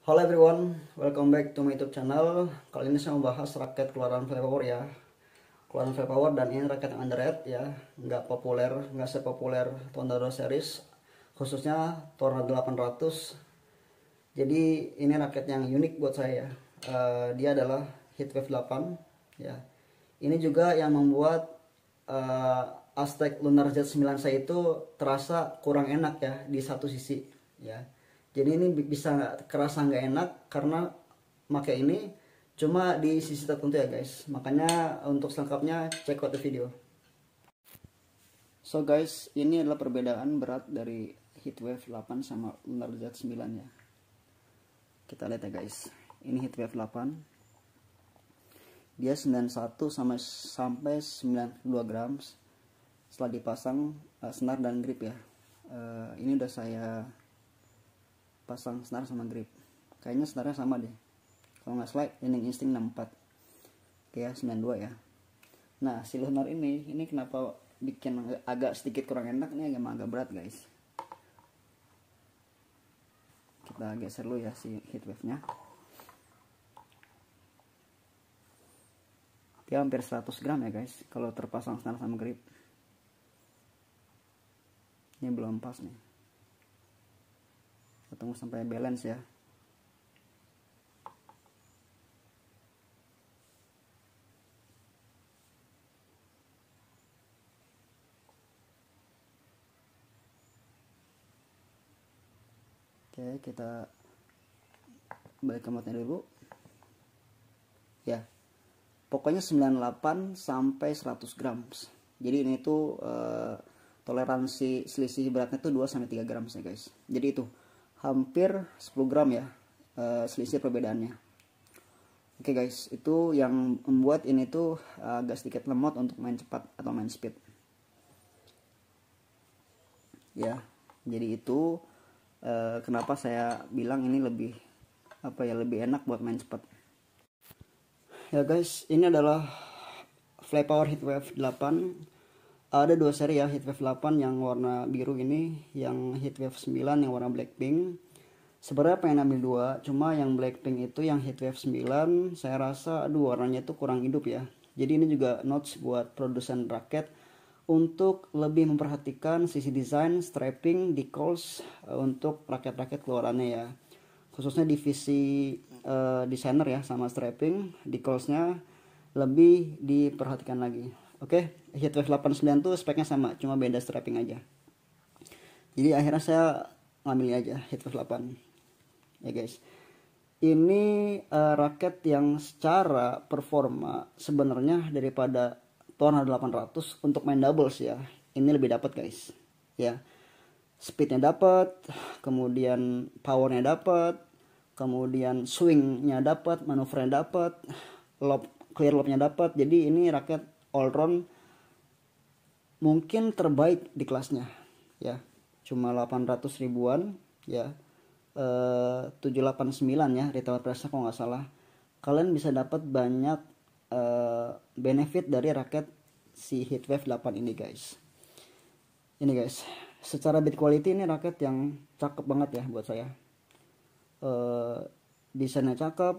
Halo everyone, welcome back to my YouTube channel. Kali ini saya mau bahas raket keluaran Flypower ya. Keluaran Flypower dan ini raket yang underrated ya, nggak populer, nggak sepopuler Tornado series, khususnya Tornado 800. Jadi ini raket yang unik buat saya. Dia adalah Heatwave 8 ya. Ini juga yang membuat Aztec Lunar Z9 saya itu terasa kurang enak ya di satu sisi ya. Jadi ini bisa kerasa nggak enak karena pakai ini cuma di sisi tertentu ya guys. Makanya untuk selengkapnya check out the video. So guys, ini adalah perbedaan berat dari Heatwave 8 sama Lunar Z9 ya. Kita lihat ya guys. Ini Heatwave 8. Dia 91 sampai 92 gram setelah dipasang senar dan grip ya. Ini udah saya pasang senar sama grip, kayaknya senarnya sama deh, kalau nggak salah Lightning Instinct 64 kayak 92 ya. Nah si lunar ini kenapa bikin agak sedikit kurang enak, ini agak berat guys. Kita geser dulu ya si heatwave nya. Dia hampir 100 gram ya guys kalau terpasang senar sama grip. Ini belum pas nih, kita tunggu sampai balance ya. Oke, kita balik ke mode dulu ya. Pokoknya 98 sampai 100 gram. Jadi ini tuh toleransi selisih beratnya tuh 2 sampai 3 gram ya guys. Jadi itu hampir 10 gram ya selisih perbedaannya. Oke guys, itu yang membuat ini tuh agak sedikit lemot untuk main cepat atau main speed. Ya, jadi itu kenapa saya bilang ini lebih lebih enak buat main cepat. Ya guys, ini adalah Flypower Heatwave 8. Ada dua seri ya, Heatwave 8 yang warna biru ini, yang Heatwave 9 yang warna Blackpink. Sebenarnya pengen ambil dua, cuma yang Blackpink itu yang Heatwave 9 saya rasa aduh warnanya itu kurang hidup ya. Jadi ini juga notes buat produsen raket untuk lebih memperhatikan sisi desain, strapping, decals untuk raket-raket keluarannya ya. Khususnya divisi desainer ya sama strapping, decalsnya lebih diperhatikan lagi. Oke, Heatwave 89 tuh speknya sama, cuma beda strapping aja. Jadi akhirnya saya ngambil aja Heatwave 8 ya guys. Ini raket yang secara performa sebenarnya daripada Tornado 800 untuk main doubles ya, ini lebih dapat guys ya. Speednya dapat, kemudian powernya dapat, kemudian swingnya dapat, manuvernya dapat, clear lobnya dapat. Jadi ini raket all round mungkin terbaik di kelasnya ya. Cuma 800 ribuan ya, 789 ya retail price kalau nggak salah. Kalian bisa dapat banyak benefit dari raket si Heatwave 8 ini guys. Ini guys, secara build quality ini raket yang cakep banget ya buat saya. Desainnya cakep,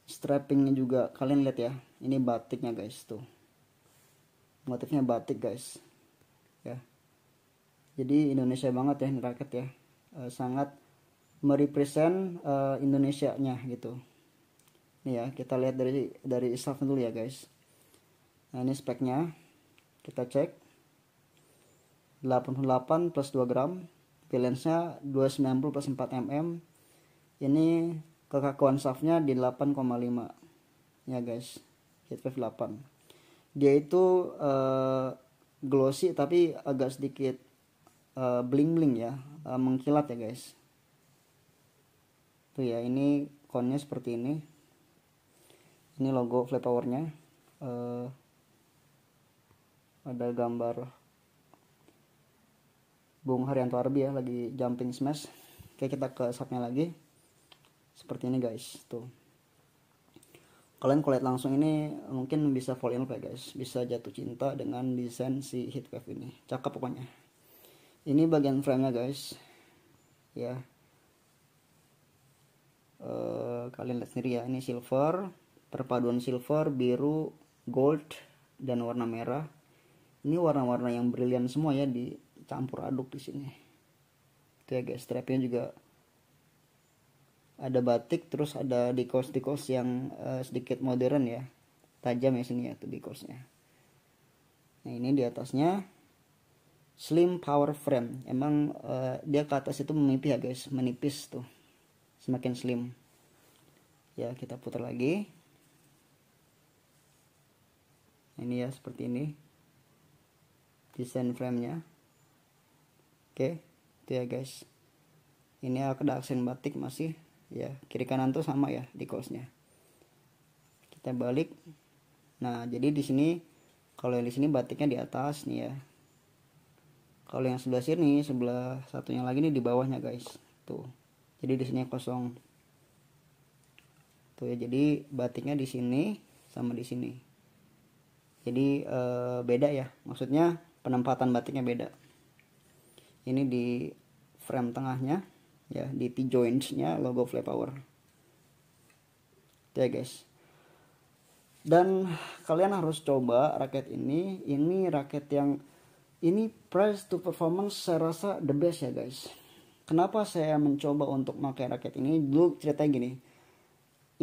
strappingnya juga kalian lihat ya, ini batiknya guys tuh, motifnya batik guys ya. Jadi Indonesia banget ya ini raket ya, sangat merepresent Indonesia nya gitu. Ini ya, kita lihat dari staff dulu ya guys. Nah ini speknya, kita cek 88 plus 2 gram, balance nya 290 plus 4 mm. Ini kekakuan shaftnya di 8,5 ya guys. Heatwave 8 dia itu glossy tapi agak sedikit bling bling ya, mengkilat ya guys. Tuh ya, ini konnya seperti ini. Ini logo Flypowernya, ada gambar Bung Haryanto Arbi ya lagi jumping smash. Oke, kita ke shotnya lagi seperti ini guys. Tuh kalian kalau lihat langsung ini mungkin bisa fall in love ya guys, bisa jatuh cinta dengan desain si Heatwave ini, cakep pokoknya. Ini bagian frame nya guys ya. kalian lihat sendiri ya, ini silver, perpaduan silver, biru, gold, dan warna merah. Ini warna-warna yang brilian semua ya, dicampur aduk di sini. Itu ya guys, strapnya juga ada batik, terus ada decals yang sedikit modern ya, tajam ya sini ya tuh decalsnya. Nah ini di atasnya slim power frame, emang dia ke atas itu menipis ya guys, menipis tuh, semakin slim ya. Kita putar lagi, ini ya seperti ini desain framenya. Oke, itu ya guys, ini ada aksen batik masih ya, kiri kanan tuh sama ya decalsnya. Kita balik. Nah jadi di sini, kalau yang di sini batiknya di atas nih ya, kalau yang sebelah sini, sebelah satunya lagi nih di bawahnya guys tuh. Jadi di sini kosong tuh ya, jadi batiknya di sini sama di sini. Jadi beda ya, maksudnya penempatan batiknya beda. Ini di frame tengahnya ya, di T-joints-nya logo Fly Power. Itu ya guys. Dan kalian harus coba raket ini. Ini raket yang ini price to performance saya rasa the best ya guys. Kenapa saya mencoba untuk pakai raket ini? Dulu ceritanya gini.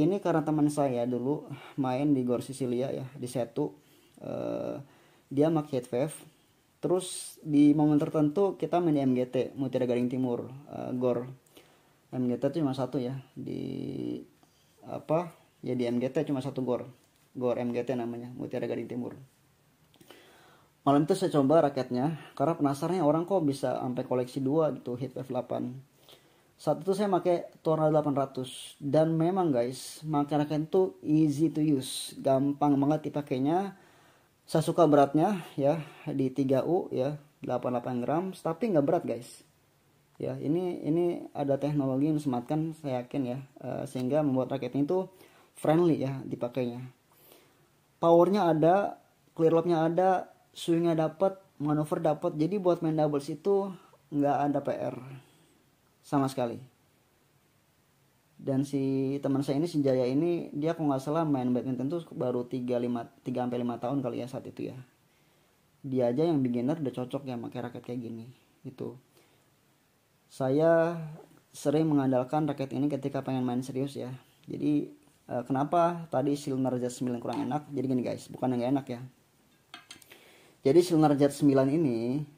Ini karena teman saya dulu main di Gor Sicilia ya, di Setu. Dia pakai Heatwave. Terus di momen tertentu kita main di MGT, Mutiara Gading Timur, Gor. MGT cuma satu ya, di apa ya, di MGT cuma satu Gor MGT namanya, Mutiara Gading Timur. Malam itu saya coba raketnya karena penasaran orang kok bisa sampai koleksi 2 gitu, Heatwave 8. Saat itu saya pakai Tornado 800 dan memang guys, pakai raket itu easy to use, gampang banget dipakainya. Saya suka beratnya ya, di 3U ya, 88 gram, tapi nggak berat guys. Ya, ini ada teknologi yang disematkan, saya yakin ya, sehingga membuat raket ini tuh friendly ya dipakainya. Powernya ada, clear lobe-nya ada, swingnya dapat, manuver dapat. Jadi buat main doubles itu nggak ada PR sama sekali. Dan si teman saya ini, si Jaya ini, dia kalau nggak salah main badminton tuh baru 3-5 tahun kali ya saat itu ya. Dia aja yang beginner udah cocok ya pakai raket kayak gini gitu. Saya sering mengandalkan raket ini ketika pengen main serius ya. Jadi kenapa tadi Silner Z9 kurang enak? Jadi gini guys, bukan yang gak enak ya. Jadi Silner Z9 ini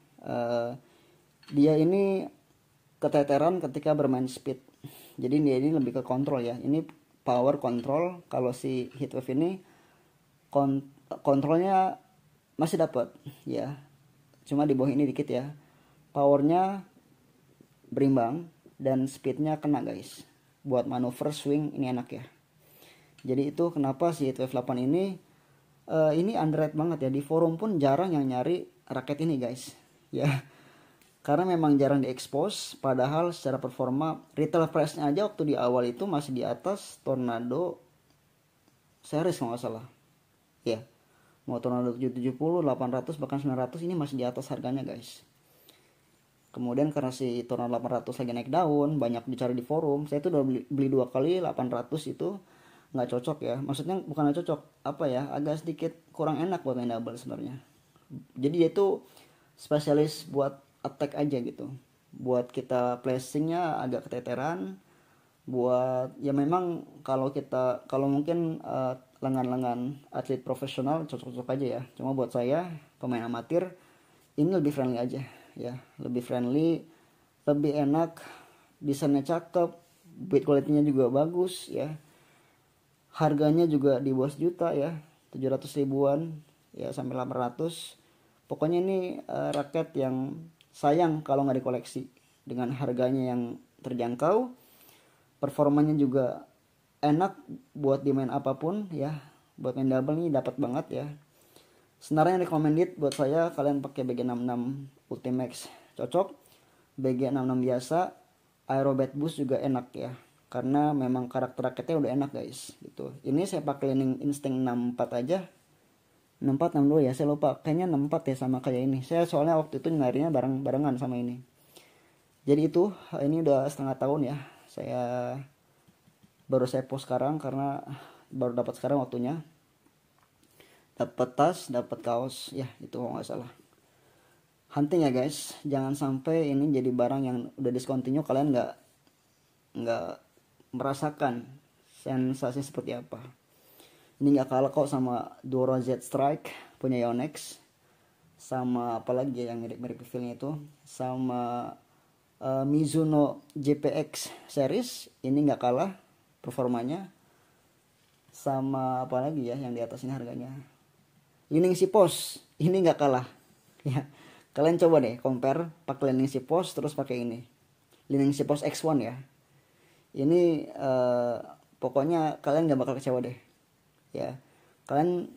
dia ini keteteran ketika bermain speed. Jadi dia ini lebih ke kontrol ya. Ini power control. Kalau si Heatwave ini kontrolnya masih dapat ya. Cuma di bawah ini dikit ya. Powernya berimbang dan speednya kena guys. Buat manuver swing ini enak ya. Jadi itu kenapa si Heatwave 8 ini underrated banget ya. Di forum pun jarang yang nyari raket ini guys. Ya. Karena memang jarang diekspos, padahal secara performa retail price-nya aja waktu di awal itu masih di atas Tornado series kalau nggak salah. Ya, mau Tornado 770, 800 bahkan 900 ini masih di atas harganya guys. Kemudian karena si Tornado 800 lagi naik daun, banyak dicari di forum, saya itu udah beli 2 kali 800 itu nggak cocok ya. Maksudnya bukan nggak cocok, apa ya, agak sedikit kurang enak buat main double sebenarnya. Jadi dia itu spesialis buat attack aja gitu, buat kita placingnya agak keteteran, buat ya memang kalau mungkin lengan-lengan atlet profesional cocok-cocok aja ya. Cuma buat saya pemain amatir ini lebih friendly aja ya, lebih friendly, lebih enak, desainnya cakep, build quality-nya juga bagus ya, harganya juga di bawah juta ya, 700 ribuan ya sampai 800. Pokoknya ini raket yang sayang kalau nggak dikoleksi. Dengan harganya yang terjangkau, performanya juga enak buat dimain apapun ya. Buat main double ini dapat banget ya. Senarnya recommended buat saya, kalian pakai BG66 Ultimax cocok, BG66 biasa, Aerobat Boost juga enak ya. Karena memang karakter raketnya udah enak guys gitu. Ini saya pakai Leaning Instinct 64 aja. 64 62 ya, saya lupa, kayaknya 64 ya sama kayak ini. Saya soalnya waktu itu nyarinya barengan sama ini. Jadi itu, ini udah setengah tahun ya saya baru saya post sekarang karena baru dapat sekarang waktunya. Dapat tas, dapat kaos, ya itu kalau nggak salah. Hunting ya guys, jangan sampai ini jadi barang yang udah discontinue kalian nggak merasakan sensasi seperti apa. Ini nggak kalah kok sama Doro Z Strike punya Yonex, sama apalagi yang mirip-mirip feelnya itu, sama Mizuno JPX series, ini nggak kalah performanya. Sama apalagi ya yang di atas ini harganya, Li-Ning Post, ini nggak kalah ya. Kalian coba deh compare pakai Li-Ning Post terus pakai ini Li-Ning Post X1 ya. Ini pokoknya kalian nggak bakal kecewa deh ya. Kalian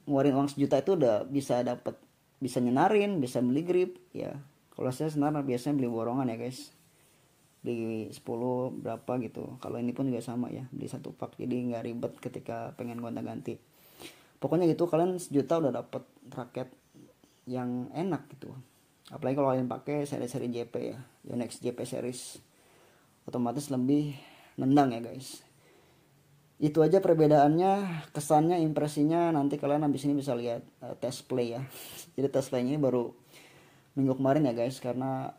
ngeluarin uang 1 juta itu udah bisa nyenarin, bisa beli grip ya. Kalau saya sebenarnya biasanya beli borongan ya guys, beli 10 berapa gitu. Kalau ini pun juga sama ya, beli 1 pak, jadi nggak ribet ketika pengen gonta-ganti. Pokoknya gitu, kalian 1 juta udah dapet raket yang enak gitu. Apalagi kalau kalian pakai seri-seri JP ya, Yonex JP series, otomatis lebih nendang ya guys. Itu aja perbedaannya, kesannya, impresinya. Nanti kalian habis ini bisa lihat test play ya. Jadi test play ini baru minggu kemarin ya guys, karena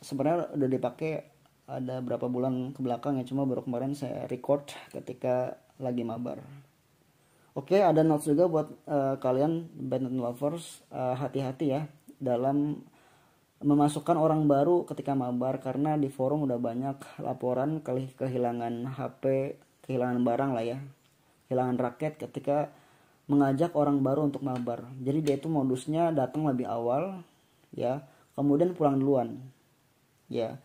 sebenarnya udah dipakai ada berapa bulan ke belakang ya, cuma baru kemarin saya record ketika lagi mabar. Oke, ada notes juga buat kalian badminton lovers, hati-hati ya dalam memasukkan orang baru ketika mabar, karena di forum udah banyak laporan kehilangan HP, kehilangan barang lah ya, kehilangan raket ketika mengajak orang baru untuk mabar. Jadi dia itu modusnya datang lebih awal ya, kemudian pulang duluan ya.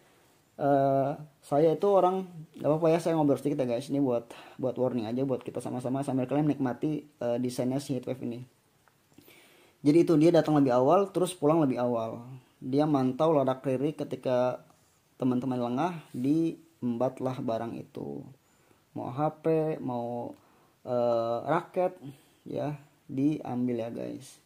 Saya itu orang, gak apa-apa ya saya ngobrol sedikit ya guys, ini buat warning aja buat kita sama-sama sambil kalian menikmati desainnya si Heatwave ini. Jadi itu dia datang lebih awal terus pulang lebih awal, dia mantau ladak lirik ketika teman-teman lengah, diembatlah barang itu, mau HP mau raket ya, diambil ya guys.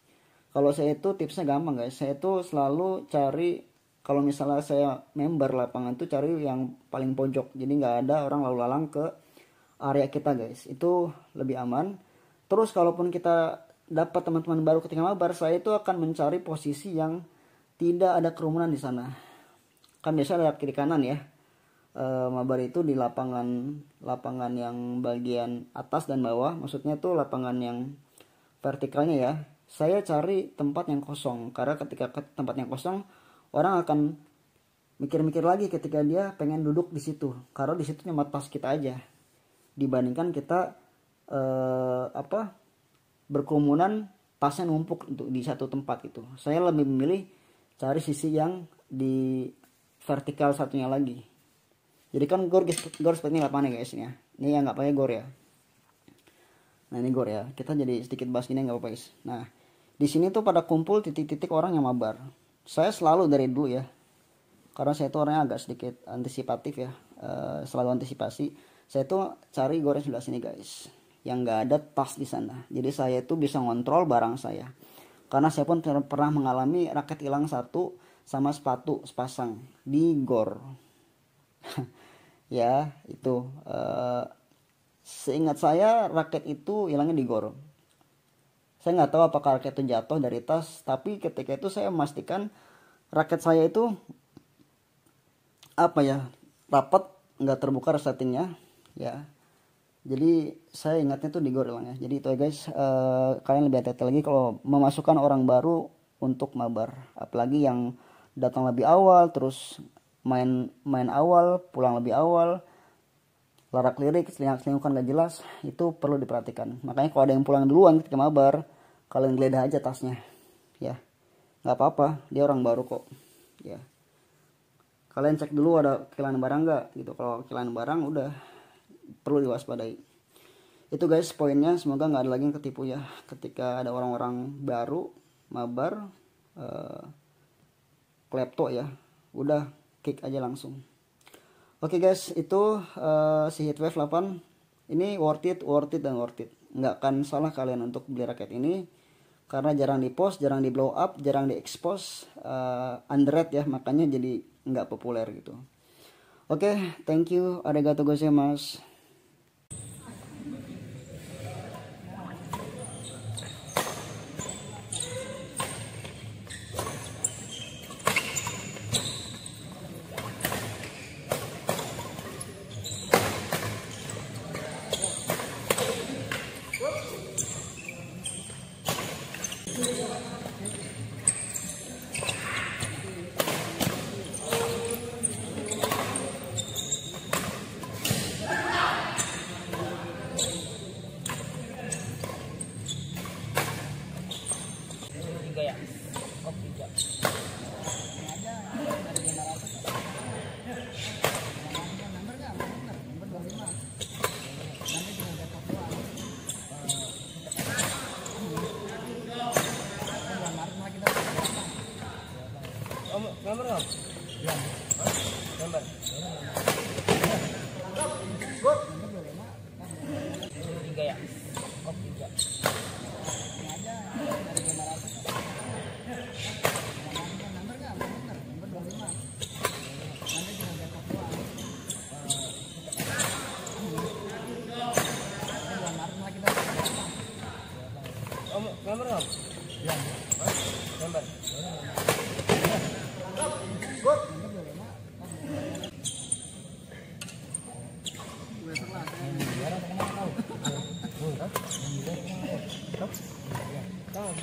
Kalau saya itu tipsnya gampang guys, saya itu selalu cari, kalau misalnya saya member lapangan tuh cari yang paling pojok, jadi nggak ada orang lalu lalang ke area kita guys, itu lebih aman. Terus kalaupun kita dapat teman-teman baru ketika mabar, saya itu akan mencari posisi yang tidak ada kerumunan di sana. Kan biasa ada kiri kanan ya, mabar itu di lapangan yang bagian atas dan bawah, maksudnya tuh lapangan yang vertikalnya ya. Saya cari tempat yang kosong, karena ketika tempat yang kosong orang akan mikir-mikir lagi ketika dia pengen duduk di situ, karena di situ cuma tas kita aja, dibandingkan kita berkerumunan tasnya numpuk untuk di satu tempat gitu. Saya lebih memilih cari sisi yang di vertikal satunya lagi. Jadi kan gor seperti ini lapangannya guys ya. Ini yang nggak pakai gor ya. Nah ini gor ya. Kita jadi sedikit bahas gini nggak apa-apa guys. Nah di sini tuh pada kumpul titik-titik orang yang mabar. Saya selalu dari dulu ya, karena saya tuh orangnya agak sedikit antisipatif ya, selalu antisipasi. Saya tuh cari gor yang sebelah sini guys, yang nggak ada tas di sana. Jadi saya tuh bisa ngontrol barang saya, karena saya pun pernah mengalami raket hilang 1 sama sepatu sepasang di gor. Ya itu seingat saya raket itu hilangnya di gor. Saya nggak tahu apakah raket itu jatuh dari tas, tapi ketika itu saya memastikan raket saya itu rapat, nggak terbuka resletingnya ya. Jadi saya ingatnya tuh di gor hilangnya. Jadi itu ya guys, kalian lebih hati-hati lagi kalau memasukkan orang baru untuk mabar, apalagi yang datang lebih awal terus main awal, pulang lebih awal, larak lirik, selingkuh gak jelas, itu perlu diperhatikan. Makanya kalau ada yang pulang duluan ketika mabar, kalian geledah aja tasnya ya, nggak apa-apa, dia orang baru kok ya. Kalian cek dulu ada kehilangan barang nggak gitu. Kalau kehilangan barang udah perlu diwaspadai. Itu guys poinnya, semoga nggak ada lagi yang ketipu ya ketika ada orang-orang baru mabar klepto ya, udah kick aja langsung. Oke guys, itu si Heatwave 8 ini worth it, nggak akan salah kalian untuk beli raket ini, karena jarang di post, jarang di blow up, jarang di expose, underrated ya, makanya jadi nggak populer gitu. Oke, thank you, arigatou gozaimasu.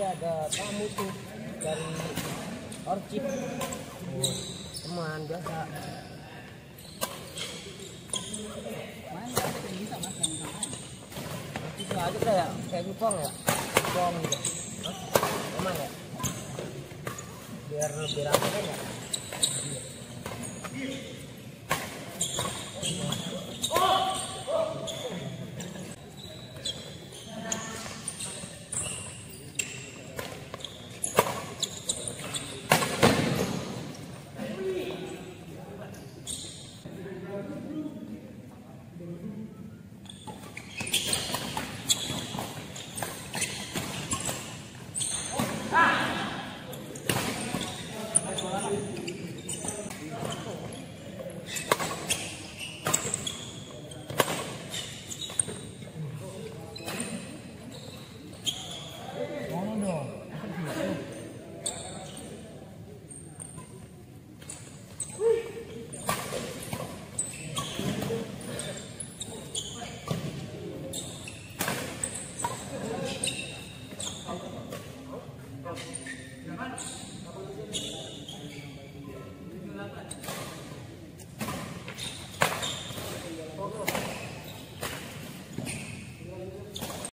ada tamu tuh dari Orchid. Oh, teman biasa. Itu aja kayak Jepang ya. Jepang gitu. Hah? Aman ya? Biar apa kan ya?